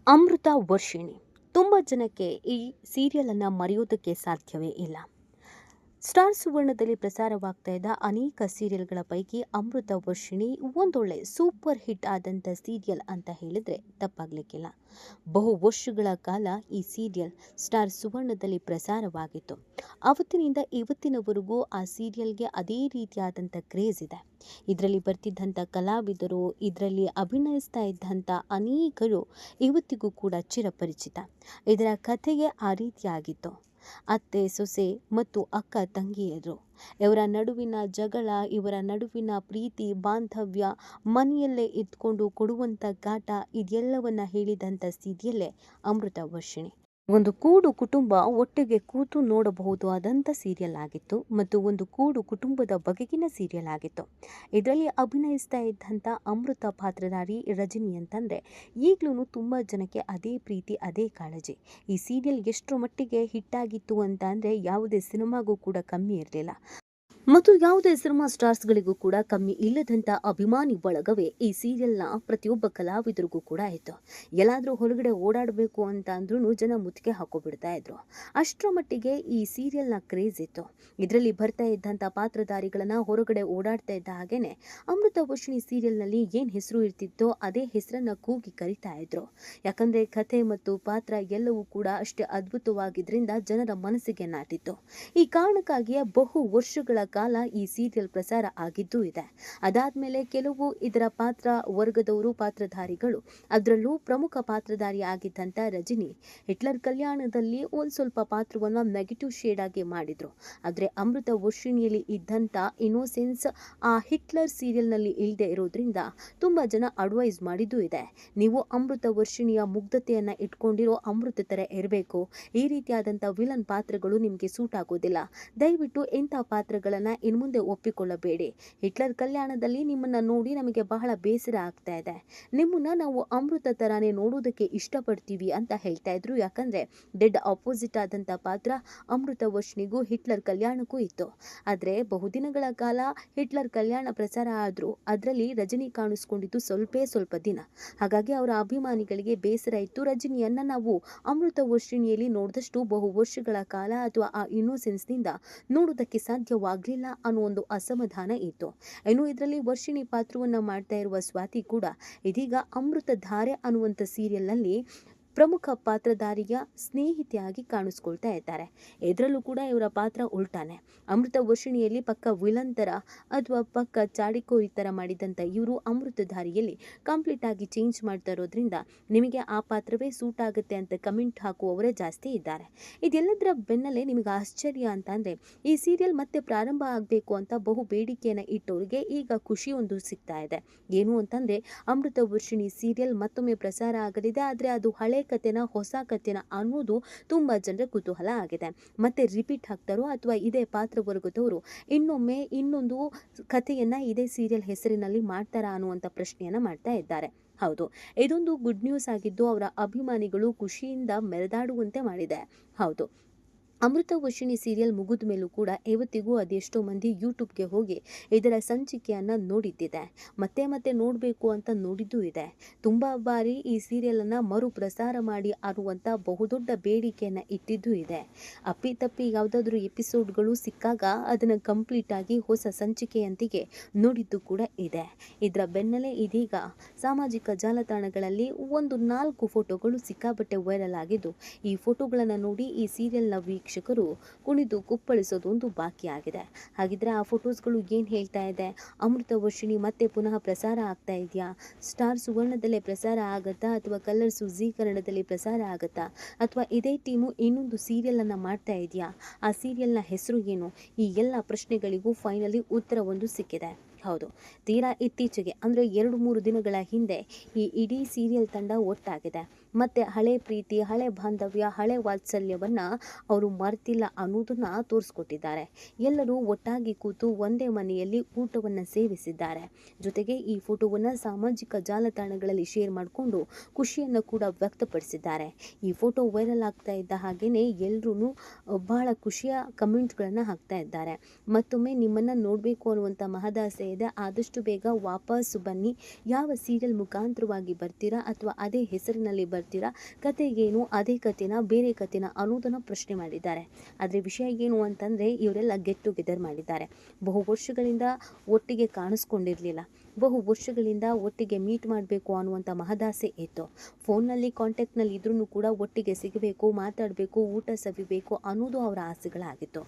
ಅಮೃತ ವರ್ಷಿಣಿ ತುಂಬ ಜನಕ್ಕೆ ಈ ಸೀರಿಯಲನ್ನು ಮರೆಯೋದಕ್ಕೆ ಸಾಧ್ಯವೇ ಇಲ್ಲ. ಸ್ಟಾರ್ ಸುವರ್ಣದಲ್ಲಿ ಪ್ರಸಾರವಾಗ್ತಾ ಇದ್ದ ಅನೇಕ ಸೀರಿಯಲ್ಗಳ ಪೈಕಿ ಅಮೃತ ವರ್ಷಿಣಿ ಒಂದೊಳ್ಳೆ ಸೂಪರ್ ಹಿಟ್ ಆದಂಥ ಸೀರಿಯಲ್ ಅಂತ ಹೇಳಿದ್ರೆ ತಪ್ಪಾಗ್ಲಿಕ್ಕಿಲ್ಲ. ಬಹು ವರ್ಷಗಳ ಕಾಲ ಈ ಸೀರಿಯಲ್ ಸ್ಟಾರ್ ಸುವರ್ಣದಲ್ಲಿ ಪ್ರಸಾರವಾಗಿತ್ತು. ಅವತ್ತಿನಿಂದ ಇವತ್ತಿನವರೆಗೂ ಆ ಸೀರಿಯಲ್ಗೆ ಅದೇ ರೀತಿಯಾದಂಥ ಕ್ರೇಜ್ ಇದೆ. ಇದರಲ್ಲಿ ಬರ್ತಿದ್ದಂಥ ಕಲಾವಿದರು, ಇದರಲ್ಲಿ ಅಭಿನಯಿಸ್ತಾ ಇದ್ದಂಥ ಅನೇಕರು ಇವತ್ತಿಗೂ ಕೂಡ ಚಿರಪರಿಚಿತ. ಇದರ ಕಥೆಗೆ ಆ ರೀತಿಯಾಗಿತ್ತು. ಅತ್ತೆ ಸೊಸೆ ಮತ್ತು ಅಕ್ಕ ತಂಗಿಯರು ಇವರ ನಡುವಿನ ಜಗಳ, ಇವರ ನಡುವಿನ ಪ್ರೀತಿ ಬಾಂಧವ್ಯ, ಮನೆಯಲ್ಲೇ ಇದ್ಕೊಂಡು ಕೊಡುವಂಥ ಕಾಟ, ಇದೆಲ್ಲವನ್ನ ಹೇಳಿದಂಥ ಸೀರಿಯಲ್ಲೇ ಅಮೃತ ವರ್ಷಿಣಿ. ಒಂದು ಕೂಡು ಕುಟುಂಬ ಒಟ್ಟಿಗೆ ಕೂತು ನೋಡಬಹುದು ಆದಂಥ ಸೀರಿಯಲ್ ಆಗಿತ್ತು ಮತ್ತು ಒಂದು ಕೂಡು ಕುಟುಂಬದ ಬಗೆಗಿನ ಸೀರಿಯಲ್ ಆಗಿತ್ತು. ಇದರಲ್ಲಿ ಅಭಿನಯಿಸ್ತಾ ಇದ್ದಂಥ ಅಮೃತ ಪಾತ್ರಧಾರಿ ರಜನಿ ಅಂತಂದರೆ ಈಗಲೂ ತುಂಬ ಜನಕ್ಕೆ ಅದೇ ಪ್ರೀತಿ, ಅದೇ ಕಾಳಜಿ. ಈ ಸೀರಿಯಲ್ ಎಷ್ಟರ ಮಟ್ಟಿಗೆ ಹಿಟ್ಟಾಗಿತ್ತು ಅಂತ ಅಂದರೆ ಯಾವುದೇ ಸಿನಿಮಾಗೂ ಕೂಡ ಕಮ್ಮಿ ಇರಲಿಲ್ಲ ಮತ್ತು ಯಾವುದೇ ಸಿನಿಮಾ ಸ್ಟಾರ್ಸ್ಗಳಿಗೂ ಕೂಡ ಕಮ್ಮಿ ಇಲ್ಲದಂಥ ಅಭಿಮಾನಿ ಬಳಗವೇ ಈ ಸೀರಿಯಲ್ನ ಪ್ರತಿಯೊಬ್ಬ ಕಲಾವಿದರಿಗೂ ಕೂಡ ಇತ್ತು. ಎಲ್ಲಾದರೂ ಹೊರಗಡೆ ಓಡಾಡಬೇಕು ಅಂತ ಅಂದ್ರೂ ಜನ ಮುತ್ತಿಗೆ ಹಾಕೋಬಿಡ್ತಾ ಇದ್ರು. ಅಷ್ಟರ ಮಟ್ಟಿಗೆ ಈ ಸೀರಿಯಲ್ನ ಕ್ರೇಜ್ ಇತ್ತು. ಇದರಲ್ಲಿ ಬರ್ತಾ ಇದ್ದಂಥ ಪಾತ್ರಧಾರಿಗಳನ್ನು ಹೊರಗಡೆ ಓಡಾಡ್ತಾ ಇದ್ದ ಹಾಗೇನೆ ಅಮೃತ ವರ್ಷಿಣಿ ಸೀರಿಯಲ್ನಲ್ಲಿ ಏನು ಹೆಸರು ಇರ್ತಿತ್ತೋ ಅದೇ ಹೆಸರನ್ನು ಕೂಗಿ ಕರಿತಾ ಇದ್ರು. ಯಾಕಂದರೆ ಕಥೆ ಮತ್ತು ಪಾತ್ರ ಎಲ್ಲವೂ ಕೂಡ ಅಷ್ಟೇ ಅದ್ಭುತವಾಗಿದ್ದರಿಂದ ಜನರ ಮನಸ್ಸಿಗೆ ನಾಟಿತ್ತು. ಈ ಕಾರಣಕ್ಕಾಗಿಯೇ ಬಹು ವರ್ಷಗಳ ಕಾಲ ಈ ಸೀರಿಯಲ್ ಪ್ರಸಾರ ಆಗಿದ್ದೂ ಇದೆ. ಅದಾದ್ಮೇಲೆ ಕೆಲವು ಇದರ ಪಾತ್ರ ವರ್ಗದವರು, ಪಾತ್ರಧಾರಿಗಳು, ಅದರಲ್ಲೂ ಪ್ರಮುಖ ಪಾತ್ರಧಾರಿ ಆಗಿದ್ದಂಥ ರಜನಿ ಹಿಟ್ಲರ್ ಕಲ್ಯಾಣದಲ್ಲಿ ಒಂದು ಸ್ವಲ್ಪ ಪಾತ್ರವನ್ನು ನೆಗೆಟಿವ್ ಶೇಡ್ ಆಗಿ ಮಾಡಿದ್ರು. ಆದರೆ ಅಮೃತ ವರ್ಷಿಣಿಯಲ್ಲಿ ಇದ್ದಂಥ ಇನ್ನೋಸೆನ್ಸ್ ಆ ಹಿಟ್ಲರ್ ಸೀರಿಯಲ್ನಲ್ಲಿ ಇಲ್ಲದೆ ಇರೋದ್ರಿಂದ ತುಂಬಾ ಜನ ಅಡ್ವೈಸ್ ಮಾಡಿದ್ದೂ ಇದೆ. ನೀವು ಅಮೃತ ವರ್ಷಿಣಿಯ ಮುಗ್ಧತೆಯನ್ನ ಇಟ್ಕೊಂಡಿರೋ ಅಮೃತ ಥರ ಇರಬೇಕು, ಈ ರೀತಿಯಾದಂಥ ವಿಲನ್ ಪಾತ್ರಗಳು ನಿಮಗೆ ಸೂಟ್ ಆಗೋದಿಲ್ಲ, ದಯವಿಟ್ಟು ಇಂಥ ಪಾತ್ರಗಳನ್ನು ಇನ್ಮುಂದೆ ಒಪ್ಪಿಕೊಳ್ಳಬೇಡಿ. ಹಿಟ್ಲರ್ ಕಲ್ಯಾಣದಲ್ಲಿ ನಿಮ್ಮನ್ನ ನೋಡಿ ನಮಗೆ ಬಹಳ ಬೇಸರ ಆಗ್ತಾ ಇದೆ, ನಿಮ್ಮನ್ನ ನಾವು ಅಮೃತ ತರಾನೇ ನೋಡೋದಕ್ಕೆ ಇಷ್ಟಪಡ್ತೀವಿ ಅಂತ ಹೇಳ್ತಾ ಇದ್ರು. ಯಾಕಂದ್ರೆ ಡೆಡ್ ಆಪೋಸಿಟ್ ಆದಂಥ ಪಾತ್ರ ಅಮೃತ ವರ್ಷಿಣಿಗೂ ಹಿಟ್ಲರ್ ಕಲ್ಯಾಣಕ್ಕೂ ಇತ್ತು. ಆದರೆ ಬಹುದಿನಗಳ ಕಾಲ ಹಿಟ್ಲರ್ ಕಲ್ಯಾಣ ಪ್ರಸಾರ ಆದರೂ ಅದರಲ್ಲಿ ರಜನಿ ಕಾಣಿಸ್ಕೊಂಡಿದ್ದು ಸ್ವಲ್ಪ ದಿನ. ಹಾಗಾಗಿ ಅವರ ಅಭಿಮಾನಿಗಳಿಗೆ ಬೇಸರ ಇತ್ತು. ರಜನಿಯನ್ನ ನಾವು ಅಮೃತ ವರ್ಷಿಣಿಯಲ್ಲಿ ನೋಡಿದಷ್ಟು ಬಹು ವರ್ಷಗಳ ಕಾಲ ಅಥವಾ ಆ ಇನ್ನೋಸೆನ್ಸ್ನಿಂದ ನೋಡೋದಕ್ಕೆ ಸಾಧ್ಯವಾಗಲಿಲ್ಲ ಅನ್ನೋ ಒಂದು ಅಸಮಾಧಾನ ಇತ್ತು. ಇನ್ನು ಇದರಲ್ಲಿ ವರ್ಷಿಣಿ ಪಾತ್ರವನ್ನು ಮಾಡ್ತಾ ಇರುವ ಸ್ವಾತಿ ಕೂಡ ಇದೀಗ ಅಮೃತ ಧಾರೆ ಅನ್ನುವಂಥ ಸೀರಿಯಲ್ನಲ್ಲಿ ಪ್ರಮುಖ ಪಾತ್ರಧಾರಿಯ ಸ್ನೇಹಿತೆಯಾಗಿ ಕಾಣಿಸ್ಕೊಳ್ತಾ ಇದ್ದಾರೆ. ಇದರಲ್ಲೂ ಕೂಡ ಇವರ ಪಾತ್ರ ಉಲ್ಟಾನೆ. ಅಮೃತ ವರ್ಷಿಣಿಯಲ್ಲಿ ಪಕ್ಕ ವಿಲನ್ ಥರ ಅಥವಾ ಪಕ್ಕ ಚಾಡಿಕೋರಿ ಥರ ಮಾಡಿದಂಥ ಇವರು ಅಮೃತಧಾರಿಯಲ್ಲಿ ಕಂಪ್ಲೀಟ್ ಆಗಿ ಚೇಂಜ್ ಮಾಡ್ತಾ ಇರೋದ್ರಿಂದ ನಿಮಗೆ ಆ ಪಾತ್ರವೇ ಸೂಟ್ ಆಗುತ್ತೆ ಅಂತ ಕಮೆಂಟ್ ಹಾಕುವವರೇ ಜಾಸ್ತಿ ಇದ್ದಾರೆ. ಇದೆಲ್ಲದರ ಬೆನ್ನಲ್ಲೇ ನಿಮಗೆ ಆಶ್ಚರ್ಯ ಅಂತ ಅಂದರೆ ಈ ಸೀರಿಯಲ್ ಮತ್ತೆ ಪ್ರಾರಂಭ ಆಗಬೇಕು ಅಂತ ಬಹು ಬೇಡಿಕೆಯನ್ನು ಇಟ್ಟವರಿಗೆ ಈಗ ಖುಷಿ ಒಂದು ಸಿಗ್ತಾ ಇದೆ. ಏನು ಅಂತಂದರೆ ಅಮೃತ ವರ್ಷಿಣಿ ಸೀರಿಯಲ್ ಮತ್ತೊಮ್ಮೆ ಪ್ರಸಾರ ಆಗಲಿದೆ. ಆದರೆ ಅದು ಹಳೆ ಕಥೆನ ಹೊಸ ಕಥೆನ ಅನ್ನೋದು ತುಂಬಾ ಜನರ ಕುತೂಹಲ ಆಗಿದೆ. ಮತ್ತೆ ರಿಪೀಟ್ ಆಗ್ತಾರೋ ಅಥವಾ ಇದೇ ಪಾತ್ರವರ್ಗದವರು ಇನ್ನೊಮ್ಮೆ ಇನ್ನೊಂದು ಕಥೆಯನ್ನ ಇದೇ ಸೀರಿಯಲ್ ಹೆಸರಿನಲ್ಲಿ ಮಾಡ್ತಾರಾ ಅನ್ನುವಂಥ ಪ್ರಶ್ನೆಯನ್ನ ಮಾಡ್ತಾ ಇದ್ದಾರೆ. ಹೌದು, ಇದೊಂದು ಗುಡ್ ನ್ಯೂಸ್ ಆಗಿದ್ದು ಅವರ ಅಭಿಮಾನಿಗಳು ಖುಷಿಯಿಂದ ಮೆರೆದಾಡುವಂತೆ ಮಾಡಿದೆ. ಹೌದು, ಅಮೃತ ವರ್ಷಿಣಿ ಸೀರಿಯಲ್ ಮುಗಿದ ಮೇಲೂ ಕೂಡ ಇವತ್ತಿಗೂ ಅದೆಷ್ಟೋ ಮಂದಿ ಯೂಟ್ಯೂಬ್ಗೆ ಹೋಗಿ ಇದರ ಸಂಚಿಕೆಯನ್ನು ನೋಡಿದ್ದಿದೆ, ಮತ್ತೆ ನೋಡಬೇಕು ಅಂತ ನೋಡಿದ್ದೂ ಇದೆ. ತುಂಬ ಬಾರಿ ಈ ಸೀರಿಯಲನ್ನು ಮರು ಪ್ರಸಾರ ಮಾಡಿ ಅನ್ನುವಂಥ ಬಹುದೊಡ್ಡ ಬೇಡಿಕೆಯನ್ನು ಇಟ್ಟಿದ್ದೂ ಇದೆ. ಅಪ್ಪಿತಪ್ಪಿ ಯಾವುದಾದ್ರೂ ಎಪಿಸೋಡ್ಗಳು ಸಿಕ್ಕಾಗ ಅದನ್ನು ಕಂಪ್ಲೀಟಾಗಿ ಹೊಸ ಸಂಚಿಕೆಯಂತೆಯೇ ನೋಡಿದ್ದು ಕೂಡ ಇದೆ. ಇದರ ಬೆನ್ನಲ್ಲೇ ಇದೀಗ ಸಾಮಾಜಿಕ ಜಾಲತಾಣಗಳಲ್ಲಿ ಒಂದು 4 ಫೋಟೋಗಳು ಸಿಕ್ಕಾಬಟ್ಟೆ ವೈರಲ್ ಆಗಿದ್ದು, ಈ ಫೋಟೋಗಳನ್ನು ನೋಡಿ ಈ ಸೀರಿಯಲ್ನ ವೀಕ್ಷಕರು ಕುಣಿದು ಕುಪ್ಪಳಿಸೋದೊಂದು ಬಾಕಿ ಆಗಿದೆ. ಹಾಗಿದ್ರೆ ಆ ಫೋಟೋಸ್ಗಳು ಏನು ಹೇಳ್ತಾ ಇದೆ? ಅಮೃತ ವರ್ಷಿಣಿ ಮತ್ತೆ ಪುನಃ ಪ್ರಸಾರ ಆಗ್ತಾ ಇದೆಯಾ? ಸ್ಟಾರ್ ಸುವರ್ಣದಲ್ಲೇ ಪ್ರಸಾರ ಆಗತ್ತಾ ಅಥವಾ ಕಲರ್ಸು ಜೀ ಕನ್ನಡದಲ್ಲಿ ಪ್ರಸಾರ ಆಗತ್ತಾ ಅಥವಾ ಇದೇ ಟೀಮು ಇನ್ನೊಂದು ಸೀರಿಯಲನ್ನು ಮಾಡ್ತಾ ಇದೆಯಾ? ಆ ಸೀರಿಯಲ್ನ ಹೆಸರು ಏನು? ಈ ಎಲ್ಲ ಪ್ರಶ್ನೆಗಳಿಗೂ ಫೈನಲಿ ಉತ್ತರವೊಂದು ಸಿಕ್ಕಿದೆ. ಹೌದು, ತೀರಾ ಇತ್ತೀಚೆಗೆ ಅಂದರೆ 2-3 ದಿನಗಳ ಹಿಂದೆ ಈ ಇಡೀ ಸೀರಿಯಲ್ ತಂಡ ಒಟ್ಟಾಗಿದೆ. ಮತ್ತು ಹಳೆ ಪ್ರೀತಿ, ಹಳೆ ಬಾಂಧವ್ಯ, ಹಳೆ ವಾತ್ಸಲ್ಯವನ್ನು ಅವರು ಮರ್ತಿಲ್ಲ ಅನ್ನೋದನ್ನು ತೋರಿಸ್ಕೊಟ್ಟಿದ್ದಾರೆ. ಎಲ್ಲರೂ ಒಟ್ಟಾಗಿ ಕೂತು ಒಂದೇ ಮನೆಯಲ್ಲಿ ಊಟವನ್ನು ಸೇವಿಸಿದ್ದಾರೆ. ಜೊತೆಗೆ ಈ ಫೋಟೋವನ್ನು ಸಾಮಾಜಿಕ ಜಾಲತಾಣಗಳಲ್ಲಿ ಶೇರ್ ಮಾಡಿಕೊಂಡು ಖುಷಿಯನ್ನು ಕೂಡ ವ್ಯಕ್ತಪಡಿಸಿದ್ದಾರೆ. ಈ ಫೋಟೋ ವೈರಲ್ ಆಗ್ತಾ ಇದ್ದ ಹಾಗೆಯೇ ಎಲ್ಲರೂ ಬಹಳ ಖುಷಿಯ ಕಮೆಂಟ್ಗಳನ್ನು ಹಾಕ್ತಾ ಇದ್ದಾರೆ. ಮತ್ತೊಮ್ಮೆ ನಿಮ್ಮನ್ನು ನೋಡಬೇಕು ಅನ್ನುವಂಥ ಮಹದಾಸೆ ಇದೆ, ಆದಷ್ಟು ಬೇಗ ವಾಪಸ್ ಬನ್ನಿ. ಯಾವ ಸೀರಿಯಲ್ ಮುಖಾಂತರವಾಗಿ ಬರ್ತೀರಾ ಅಥವಾ ಅದೇ ಹೆಸರಿನಲ್ಲಿ ಬರ್ತೀರಾ, ಕತೆ ಏನು, ಅದೇ ಕತೆನ ಬೇರೆ ಕತೆನ ಅನ್ನೋದನ್ನು ಪ್ರಶ್ನೆ ಮಾಡಿದ್ದಾರೆ. ಆದರೆ ವಿಷಯ ಏನು ಅಂತಂದರೆ, ಇವರೆಲ್ಲ ಗೆಟ್ ಟುಗೆದರ್ ಮಾಡಿದ್ದಾರೆ. ಬಹು ವರ್ಷಗಳಿಂದ ಒಟ್ಟಿಗೆ ಕಾಣಿಸ್ಕೊಂಡಿರಲಿಲ್ಲ, ಬಹು ವರ್ಷಗಳಿಂದ ಒಟ್ಟಿಗೆ ಮೀಟ್ ಮಾಡಬೇಕು ಅನ್ನುವಂಥ ಮಹದಾಸೆ ಇತ್ತು. ಫೋನ್ನಲ್ಲಿ ಕಾಂಟ್ಯಾಕ್ಟ್ನಲ್ಲಿ ಇದ್ರೂ ಕೂಡ ಒಟ್ಟಿಗೆ ಸಿಗಬೇಕು, ಮಾತಾಡಬೇಕು, ಊಟ ಸವಿಬೇಕು ಅನ್ನೋದು ಅವರ ಆಸೆಗಳಾಗಿತ್ತು.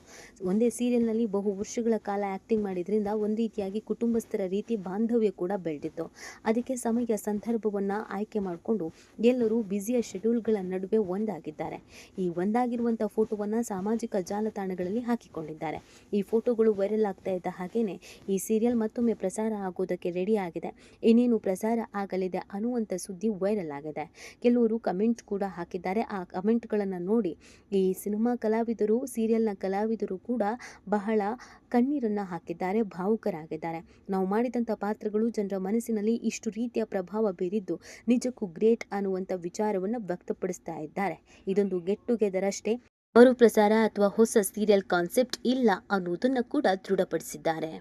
ಒಂದೇ ಸೀರಿಯಲ್ನಲ್ಲಿ ಬಹು ವರ್ಷಗಳ ಕಾಲ ಆ್ಯಕ್ಟಿಂಗ್ ಮಾಡಿದ್ರಿಂದ ಒಂದು ರೀತಿಯಾಗಿ ಕುಟುಂಬಸ್ಥರ ರೀತಿ ಬಾಂಧವ್ಯ ಕೂಡ ಬೆಳೆದಿತ್ತು. ಅದಕ್ಕೆ ಸಮಯ ಸಂದರ್ಭವನ್ನು ಆಯ್ಕೆ ಮಾಡಿಕೊಂಡು ಎಲ್ಲರೂ ಬ್ಯುಸಿಯ ಶೆಡ್ಯೂಲ್ಗಳ ನಡುವೆ ಒಂದಾಗಿದ್ದಾರೆ. ಈ ಒಂದಾಗಿರುವಂಥ ಫೋಟೋವನ್ನು ಸಾಮಾಜಿಕ ಜಾಲತಾಣಗಳಲ್ಲಿ ಹಾಕಿಕೊಂಡಿದ್ದಾರೆ. ಈ ಫೋಟೋಗಳು ವೈರಲ್ ಆಗ್ತಾ ಇದ್ದ ಹಾಗೇನೆ ಈ ಸೀರಿಯಲ್ ಮತ್ತೊಮ್ಮೆ ಪ್ರಸಾರ ಆಗೋದಕ್ಕೆ ರೆಡಿ ಆಗಿದೆ. ಇನ್ನೇನು ಪ್ರಸಾರ ಆಗಲಿದೆ ಅನ್ನುವಂಥ ಸುದ್ದಿ ವೈರಲ್ ಆಗಿದೆ. ಕೆಲವರು ಕಮೆಂಟ್ ಕೂಡ ಹಾಕಿದ್ದಾರೆ. ಆ ಕಮೆಂಟ್ಗಳನ್ನು ನೋಡಿ ಈ ಸಿನಿಮಾ ಕಲಾವಿದರು, ಸೀರಿಯಲ್ನ ಕಲಾವಿದರು ಕೂಡ ಬಹಳ ಕಣ್ಣೀರನ್ನು ಹಾಕಿದ್ದಾರೆ, ಭಾವುಕರಾಗಿದ್ದಾರೆ. ನಾವು ಮಾಡಿದಂಥ ಪಾತ್ರಗಳು ಜನರ ಮನಸ್ಸಿನಲ್ಲಿ ಇಷ್ಟು ರೀತಿಯ ಪ್ರಭಾವ ಬೀರಿದ್ದು ನಿಜಕ್ಕೂ ಗ್ರೇಟ್ ಅನ್ನುವಂಥ ವಿಚಾರವನ್ನು ವ್ಯಕ್ತಪಡಿಸ್ತಾ ಇದ್ದಾರೆ. ಇದೊಂದು ಗೆಟ್ ಟುಗೆದರ್ ಅಷ್ಟೇ, ಮರುಪ್ರಸಾರ ಅಥವಾ ಹೊಸ ಸೀರಿಯಲ್ ಕಾನ್ಸೆಪ್ಟ್ ಇಲ್ಲ ಅನ್ನೋದನ್ನು ಕೂಡ ದೃಢಪಡಿಸಿದ್ದಾರೆ.